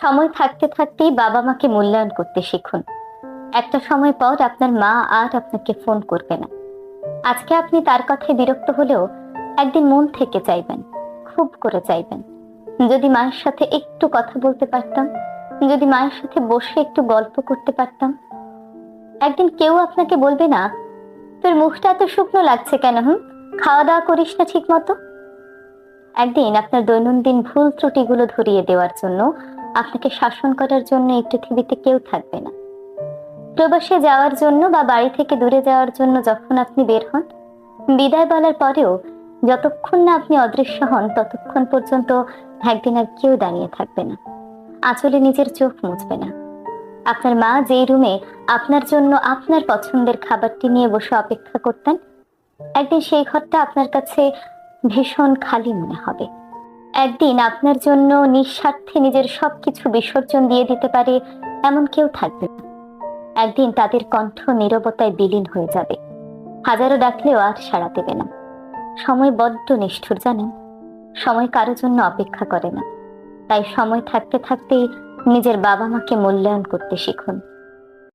সময় থাকতে থাকতেই বাবা মাকে মূল্যায়ন করতে শিখুন। একটা সময় পর আপনার মা আর আপনাকে ফোন করবে না। আজকে আপনি তার কথায় বিরক্ত হলেও একদিন মন থেকে চাইবেন, খুব করে চাইবেন, যদি মায়ের সাথে একটু কথা বলতে পারতাম, যদি মায়ের সাথে বসে একটু গল্প করতে পারতাম। একদিন কেউ আপনাকে বলবে না, তোর মুখটা এত শুকনো লাগছে কেন, খাওয়া দাওয়া করিস না ঠিক মতো। একদিন আপনার দৈনন্দিন ভুল ত্রুটিগুলো ধরিয়ে দেওয়ার জন্য, আপনাকে শাসন করার জন্য এই পৃথিবীতে কেউ থাকবে না। প্রবাসে যাওয়ার জন্য বা বাড়ি থেকে দূরে যাওয়ার জন্য যখন আপনি বের হন, বিদায় বলার পরেও যতক্ষণ না আপনি অদৃশ্য হন ততক্ষণ পর্যন্ত একদিন আর কেউ দাঁড়িয়ে থাকবে না, আঁচলে নিজের চোখ মুছবে না। আপনার মা যেই রুমে আপনার জন্য আপনার পছন্দের খাবারটি নিয়ে বসে অপেক্ষা করতেন, একদিন সেই ঘরটা আপনার কাছে ভীষণ খালি মনে হবে। একদিন আপনার জন্য নিঃস্বার্থে নিজের সবকিছু বিসর্জন দিয়ে দিতে পারে এমন কেউ থাকবে না। একদিন তাদের কণ্ঠ নীরবতায় বিলীন হয়ে যাবে, হাজারো ডাকলেও আর সাড়া দেবে না। সময় বড্ড নিষ্ঠুর জানেন, সময় কারো জন্য অপেক্ষা করে না। তাই সময় থাকতে থাকতেই নিজের বাবা মাকে মূল্যায়ন করতে শিখুন।